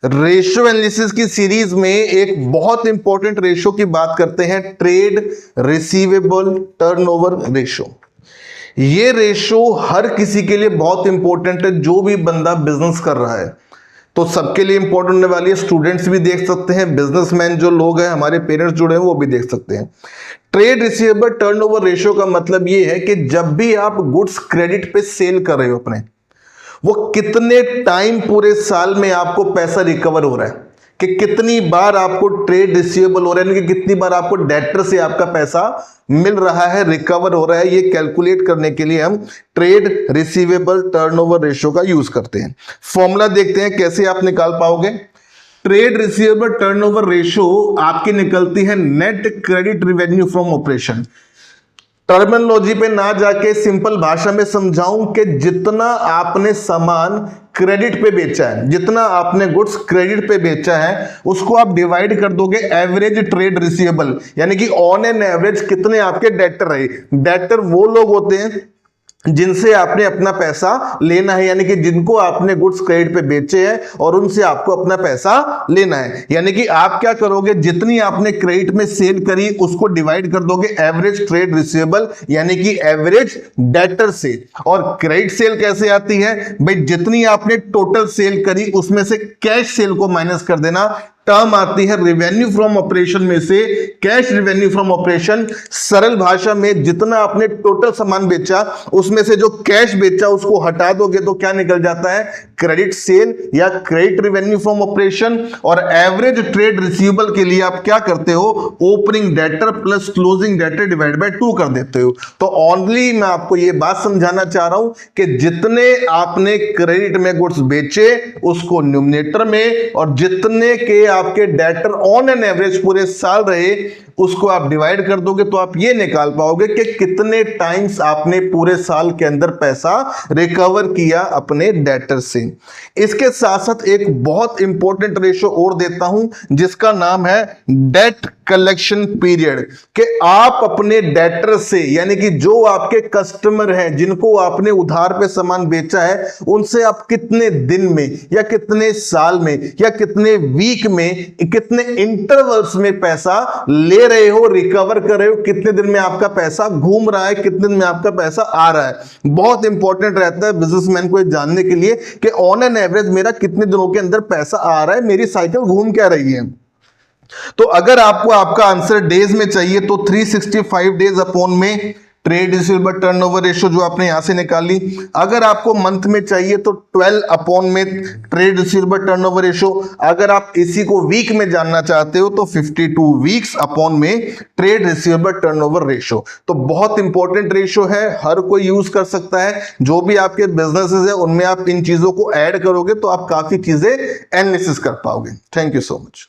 Ratio analysis की series में एक बहुत इंपॉर्टेंट रेशियो की बात करते हैं, ट्रेड रिसीवेबल टर्नओवर रेशियो। ये रेशियो हर किसी के लिए बहुत इंपॉर्टेंट है, जो भी बंदा बिजनेस कर रहा है तो सबके लिए इंपॉर्टेंट होने वाली है। स्टूडेंट्स भी देख सकते हैं, बिजनेसमैन जो लोग हैं, हमारे पेरेंट्स जुड़े हैं वो भी देख सकते हैं। ट्रेड रिसीवेबल टर्नओवर रेशियो का मतलब ये है कि जब भी आप गुड्स क्रेडिट पे सेल कर रहे हो अपने, वो कितने टाइम पूरे साल में आपको पैसा रिकवर हो रहा है, कि कितनी बार आपको ट्रेड रिसीवेबल हो रहा है, यानी कि कितनी बार आपको डेटर से आपका पैसा मिल रहा है, रिकवर हो रहा है। ये कैलकुलेट करने के लिए हम ट्रेड रिसीवेबल टर्नओवर रेशियो का यूज करते हैं। फॉर्मूला देखते हैं कैसे आप निकाल पाओगे। ट्रेड रिसीवेबल टर्नओवर रेशियो आपकी निकलती है net credit revenue from operation. Terminology पे ना जाके सिंपल भाषा में समझाऊं कि जितना आपने सामान क्रेडिट पे बेचा है, जितना आपने गुड्स क्रेडिट पे बेचा है, उसको आप डिवाइड कर दोगे एवरेज ट्रेड रिसीवेबल, यानी कि ऑन एन एवरेज कितने आपके डेटर रहे। डेटर वो लोग होते हैं जिनसे आपने अपना पैसा लेना है, यानी कि जिनको आपने गुड्स क्रेडिट पे बेचे हैं और उनसे आपको अपना पैसा लेना है। यानी कि आप क्या करोगे, जितनी आपने क्रेडिट में सेल करी उसको डिवाइड कर दोगे एवरेज ट्रेड रिसीवेबल, यानी कि एवरेज डेटर से। और क्रेडिट सेल कैसे आती है भाई, जितनी आपने टोटल सेल करी उसमें से कैश सेल को माइनस कर देना। टर्म आती है रेवेन्यू फ्रॉम ऑपरेशन में से कैश रेवेन्यू फ्रॉम ऑपरेशन। सरल भाषा में जितना आपने टोटल सामान बेचा उसमें से जो कैश बेचा उसको हटा दोगे तो क्या निकल जाता है, क्रेडिट सेल या क्रेडिट रेवेन्यू फ्रॉम ऑपरेशन। और एवरेज ट्रेड रिसीवेबल के लिए आप क्या करते हो, opening debtor plus closing debtor divide by 2 कर देते हो। तो ओनली मैं आपको ये बात समझाना चाह रहा हूं कि जितने आपने क्रेडिट में गुड्स बेचे उसको न्यूमरेटर में, और जितने के आपके डेटर ऑन एन एवरेज पूरे साल रहे उसको आप डिवाइड कर दोगे तो आप ये निकाल पाओगे कि कितने टाइम्स आपने पूरे साल के अंदर पैसा रिकवर किया अपने डेटर से। इसके साथ साथ एक बहुत इंपॉर्टेंट रेशियो और देता हूं जिसका नाम है डेट कलेक्शन पीरियड, कि आप अपने डेटर से, यानी कि जो आपके कस्टमर हैं जिनको आपने उधार पे सामान बेचा है, उनसे आप कितने दिन में या कितने साल में या कितने वीक में, कितने इंटरवल्स में पैसा ले रहे हो, रिकवर कर रहे हो, कितने दिन में आपका पैसा घूम रहा है, कितने दिन में आपका पैसा आ रहा है। बहुत इंपॉर्टेंट रहता है बिजनेसमैन को जानने के लिए कि ऑन एन एवरेज मेरा कितने दिनों के अंदर पैसा आ रहा है, मेरी साइकिल घूम क्या रही है। तो अगर आपको आपका आंसर डेज में चाहिए तो 365 डेज अपॉन में ट्रेड रिसीवेबल टर्नओवर रेशियो जो आपने यहां से निकाली। अगर आपको मंथ में चाहिए तो 12 अपॉन में ट्रेड रिसीवेबल टर्नओवर रेशियो। अगर आप इसी को वीक में जानना चाहते हो तो 52 वीक्स अपॉन में ट्रेड रिसीवेबल टर्नओवर रेशियो। तो बहुत इंपॉर्टेंट रेशियो है, हर कोई यूज कर सकता है। जो भी आपके बिजनेसेस है उनमें आप इन चीजों को ऐड करोगे तो आप काफी चीजें एनालिसिस कर पाओगे। Thank you so much.